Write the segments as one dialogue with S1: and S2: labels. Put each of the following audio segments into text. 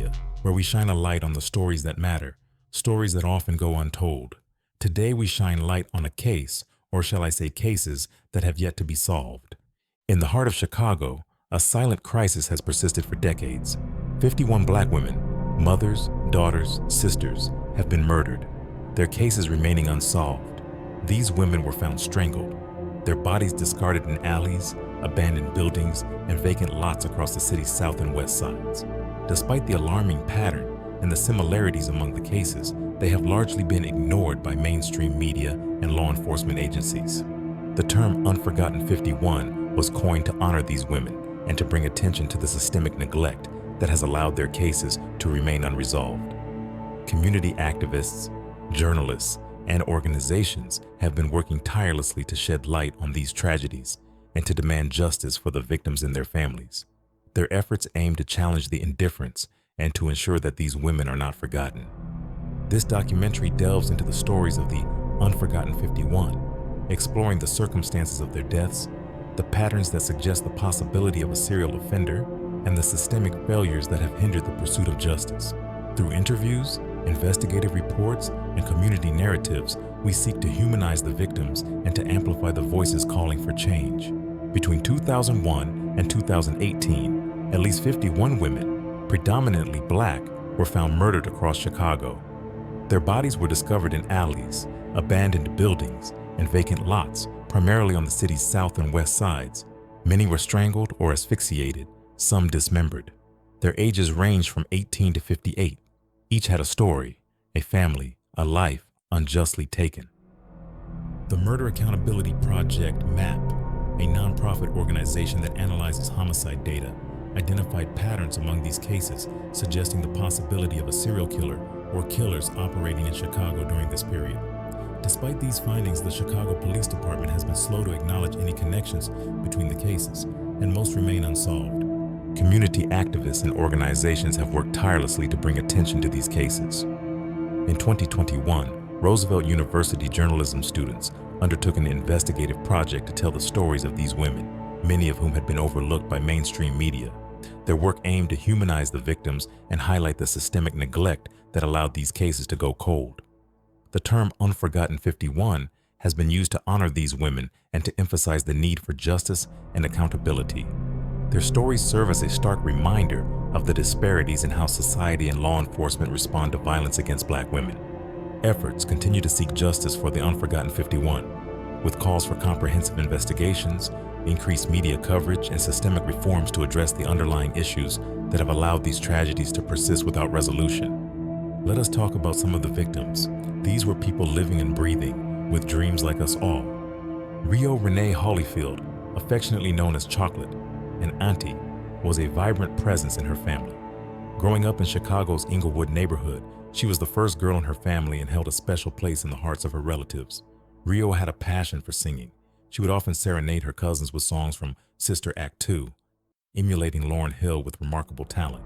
S1: Media, where we shine a light on the stories that matter, stories that often go untold. Today we shine light on a case, or shall I say cases, that have yet to be solved. In the heart of Chicago, a silent crisis has persisted for decades. 51 black women, mothers, daughters, sisters, have been murdered, their cases remaining unsolved. These women were found strangled, their bodies discarded in alleys, abandoned buildings, and vacant lots across the city's south and west sides. Despite the alarming pattern and the similarities among the cases, they have largely been ignored by mainstream media and law enforcement agencies. The term Unforgotten 51 was coined to honor these women and to bring attention to the systemic neglect that has allowed their cases to remain unresolved. Community activists, journalists, and organizations have been working tirelessly to shed light on these tragedies and to demand justice for the victims and their families. Their efforts aim to challenge the indifference and to ensure that these women are not forgotten. This documentary delves into the stories of the Unforgotten 51, exploring the circumstances of their deaths, the patterns that suggest the possibility of a serial offender, and the systemic failures that have hindered the pursuit of justice. Through interviews, investigative reports, and community narratives, we seek to humanize the victims and to amplify the voices calling for change. Between 2001 and 2018, at least 51 women, predominantly black, were found murdered across Chicago. Their bodies were discovered in alleys, abandoned buildings, and vacant lots, primarily on the city's south and west sides. Many were strangled or asphyxiated, some dismembered. Their ages ranged from 18 to 58. Each had a story, a family, a life unjustly taken. The Murder Accountability Project, MAP, a nonprofit organization that analyzes homicide data, identified patterns among these cases, suggesting the possibility of a serial killer or killers operating in Chicago during this period. Despite these findings, the Chicago Police Department has been slow to acknowledge any connections between the cases, and most remain unsolved. Community activists and organizations have worked tirelessly to bring attention to these cases. In 2021, Roosevelt University journalism students undertook an investigative project to tell the stories of these women, many of whom had been overlooked by mainstream media. Their work aimed to humanize the victims and highlight the systemic neglect that allowed these cases to go cold. The term Unforgotten 51 has been used to honor these women and to emphasize the need for justice and accountability. Their stories serve as a stark reminder of the disparities in how society and law enforcement respond to violence against black women. Efforts continue to seek justice for the Unforgotten 51, with calls for comprehensive investigations, increased media coverage, and systemic reforms to address the underlying issues that have allowed these tragedies to persist without resolution. Let us talk about some of the victims. These were people living and breathing, with dreams like us all. Reo Renee Holyfield, affectionately known as Chocolate, an auntie, was a vibrant presence in her family. Growing up in Chicago's Inglewood neighborhood, she was the first girl in her family and held a special place in the hearts of her relatives. Reo had a passion for singing. She would often serenade her cousins with songs from Sister Act 2, emulating Lauryn Hill with remarkable talent.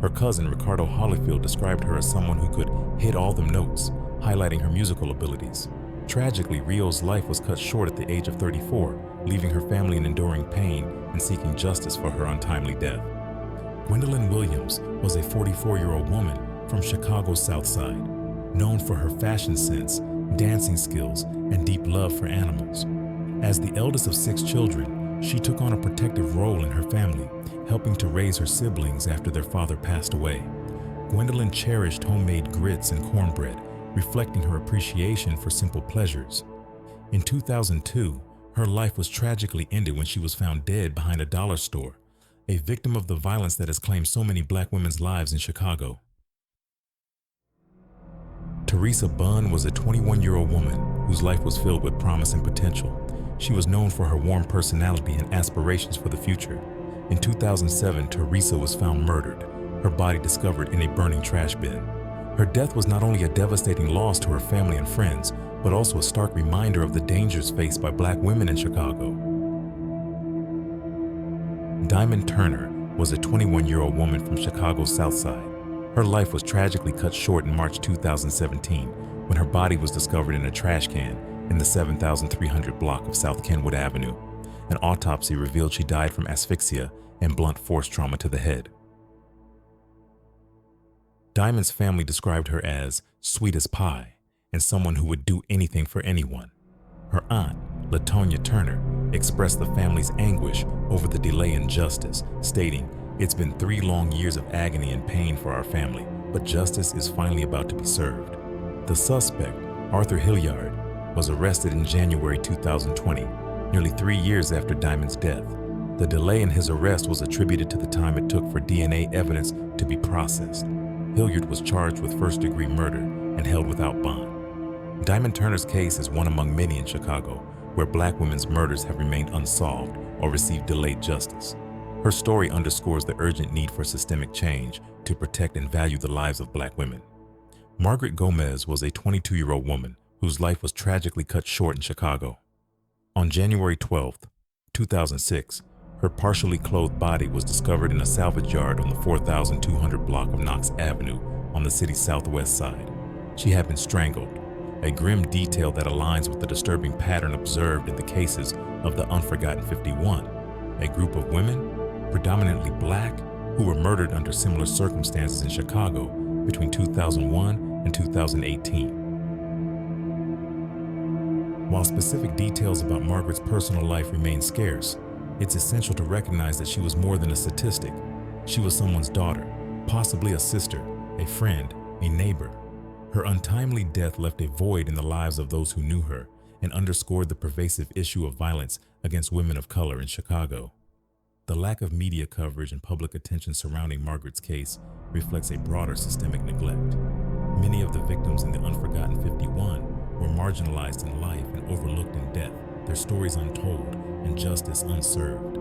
S1: Her cousin, Ricardo Holyfield, described her as someone who could hit all the notes, highlighting her musical abilities. Tragically, Reo's life was cut short at the age of 34, leaving her family in enduring pain and seeking justice for her untimely death. Gwendolyn Williams was a 44-year-old woman from Chicago's South Side, known for her fashion sense, dancing skills, and deep love for animals. As the eldest of 6 children, she took on a protective role in her family, helping to raise her siblings after their father passed away. Gwendolyn cherished homemade grits and cornbread, reflecting her appreciation for simple pleasures. In 2002, her life was tragically ended when she was found dead behind a dollar store, a victim of the violence that has claimed so many black women's lives in Chicago. Theresa Bunn was a 21-year-old woman whose life was filled with promise and potential. She was known for her warm personality and aspirations for the future. In 2007, Theresa was found murdered, her body discovered in a burning trash bin. Her death was not only a devastating loss to her family and friends, but also a stark reminder of the dangers faced by black women in Chicago. Diamond Turner was a 21-year-old woman from Chicago's South Side. Her life was tragically cut short in March 2017 when her body was discovered in a trash can in the 7300 block of South Kenwood Avenue. An autopsy revealed she died from asphyxia and blunt force trauma to the head. Diamond's family described her as sweet as pie and someone who would do anything for anyone. Her aunt, LaTonya Turner, expressed the family's anguish over the delay in justice, stating, "It's been 3 long years of agony and pain for our family, but justice is finally about to be served." The suspect, Arthur Hilliard, was arrested in January 2020, nearly 3 years after Diamond's death. The delay in his arrest was attributed to the time it took for DNA evidence to be processed. Hilliard was charged with first-degree murder and held without bond. Diamond Turner's case is one among many in Chicago, where Black women's murders have remained unsolved or received delayed justice. Her story underscores the urgent need for systemic change to protect and value the lives of Black women. Margaret Gomez was a 22-year-old woman whose life was tragically cut short in Chicago. On January 12, 2006, her partially clothed body was discovered in a salvage yard on the 4200 block of Knox Avenue on the city's southwest side. She had been strangled, a grim detail that aligns with the disturbing pattern observed in the cases of the Unforgotten 51, a group of women, predominantly Black, who were murdered under similar circumstances in Chicago between 2001 and 2018. While specific details about Margaret's personal life remain scarce, it's essential to recognize that she was more than a statistic. She was someone's daughter, possibly a sister, a friend, a neighbor. Her untimely death left a void in the lives of those who knew her and underscored the pervasive issue of violence against women of color in Chicago. The lack of media coverage and public attention surrounding Margaret's case reflects a broader systemic neglect. Many of the victims in the Unforgotten 51 were marginalized in life and overlooked in death, their stories untold and justice unserved.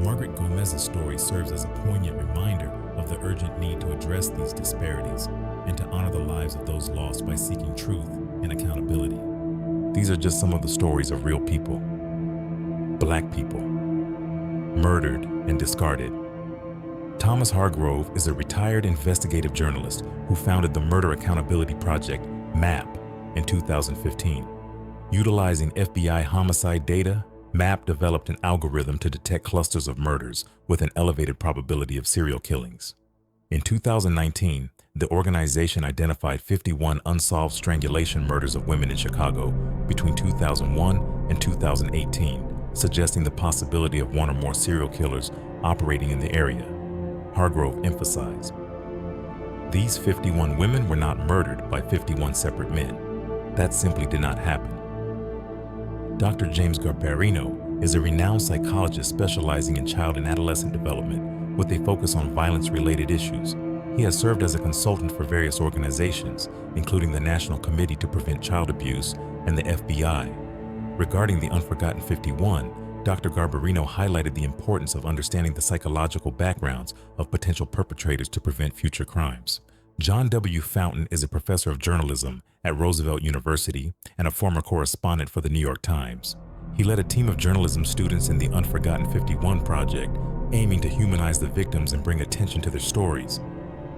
S1: Margaret Gomez's story serves as a poignant reminder of the urgent need to address these disparities and to honor the lives of those lost by seeking truth and accountability. These are just some of the stories of real people. Black people, murdered and discarded. Thomas Hargrove is a retired investigative journalist who founded the Murder Accountability Project, MAP, in 2015. Utilizing FBI homicide data, MAP developed an algorithm to detect clusters of murders with an elevated probability of serial killings. In 2019, the organization identified 51 unsolved strangulation murders of women in Chicago between 2001 and 2018, suggesting the possibility of one or more serial killers operating in the area. Hargrove emphasized, "These 51 women were not murdered by 51 separate men. That simply did not happen." Dr. James Garbarino is a renowned psychologist specializing in child and adolescent development with a focus on violence-related issues. He has served as a consultant for various organizations, including the National Committee to Prevent Child Abuse and the FBI. Regarding the Unforgotten 51, Dr. Garbarino highlighted the importance of understanding the psychological backgrounds of potential perpetrators to prevent future crimes. John W. Fountain is a professor of journalism at Roosevelt University and a former correspondent for the New York Times. He led a team of journalism students in the Unforgotten 51 project, aiming to humanize the victims and bring attention to their stories.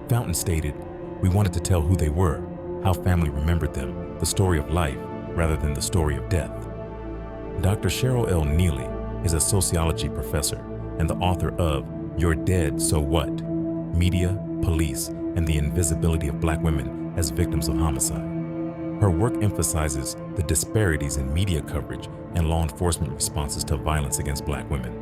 S1: Fountain stated, "We wanted to tell who they were, how family remembered them, the story of life rather than the story of death." Dr. Cheryl L. Neely is a sociology professor and the author of You're Dead, So What? Media, Police, and the Invisibility of Black Women as Victims of Homicide. Her work emphasizes the disparities in media coverage and law enforcement responses to violence against Black women.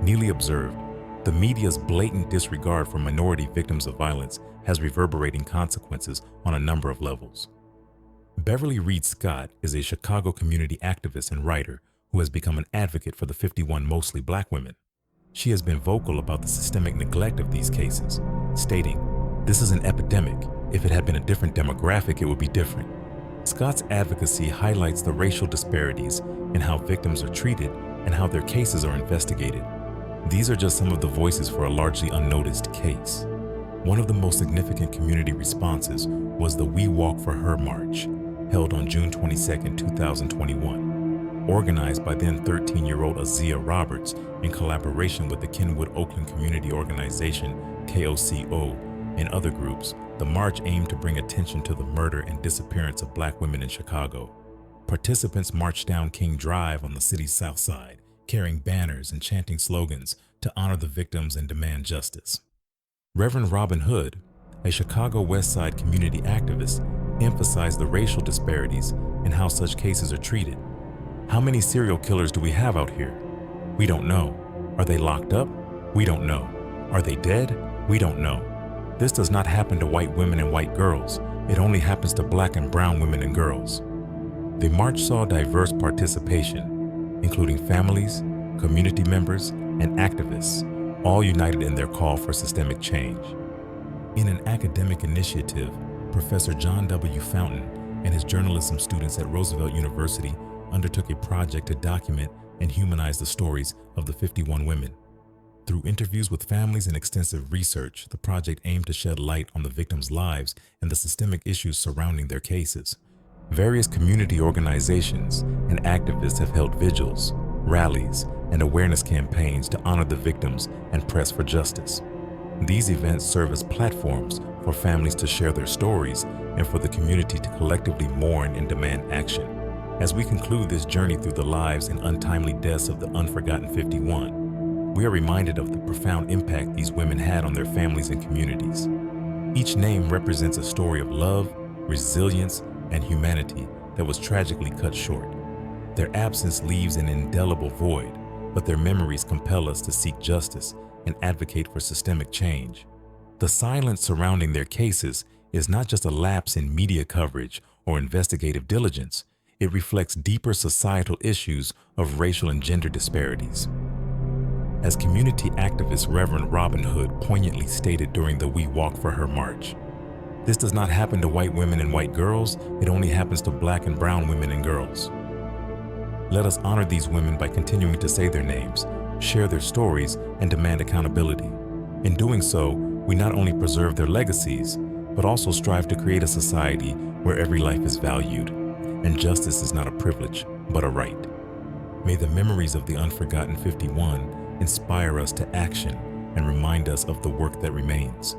S1: Neely observed, "The media's blatant disregard for minority victims of violence has reverberating consequences on a number of levels." Beverly Reed Scott is a Chicago community activist and writer who has become an advocate for the 51 mostly Black women. She has been vocal about the systemic neglect of these cases, stating, "This is an epidemic. If it had been a different demographic, it would be different." Scott's advocacy highlights the racial disparities in how victims are treated and how their cases are investigated. These are just some of the voices for a largely unnoticed case. One of the most significant community responses was the We Walk for Her March, held on June 22, 2021, organized by then 13-year-old Azia Roberts in collaboration with the Kenwood Oakland Community Organization, KOCO, and other groups. The march aimed to bring attention to the murder and disappearance of Black women in Chicago. Participants marched down King Drive on the city's south side, carrying banners and chanting slogans to honor the victims and demand justice. Reverend Robin Hood, a Chicago West Side community activist, emphasized the racial disparities in how such cases are treated. How many serial killers do we have out here? We don't know. Are they locked up? We don't know. Are they dead? We don't know. This does not happen to white women and white girls. It only happens to black and brown women and girls. The march saw diverse participation, including families, community members, and activists, all united in their call for systemic change. In an academic initiative, Professor John W. Fountain and his journalism students at Roosevelt University undertook a project to document and humanize the stories of the 51 women. Through interviews with families and extensive research, the project aimed to shed light on the victims' lives and the systemic issues surrounding their cases. Various community organizations and activists have held vigils, rallies, and awareness campaigns to honor the victims and press for justice. These events serve as platforms for families to share their stories and for the community to collectively mourn and demand action. As we conclude this journey through the lives and untimely deaths of the Unforgotten 51, we are reminded of the profound impact these women had on their families and communities. Each name represents a story of love, resilience, and humanity that was tragically cut short. Their absence leaves an indelible void, but their memories compel us to seek justice and advocate for systemic change. The silence surrounding their cases is not just a lapse in media coverage or investigative diligence. It reflects deeper societal issues of racial and gender disparities. As community activist Reverend Robin Hood poignantly stated during the We Walk for Her march, "This does not happen to white women and white girls, it only happens to black and brown women and girls." Let us honor these women by continuing to say their names, share their stories, and demand accountability. In doing so, we not only preserve their legacies, but also strive to create a society where every life is valued, and justice is not a privilege, but a right. May the memories of the Unforgotten 51 inspire us to action and remind us of the work that remains.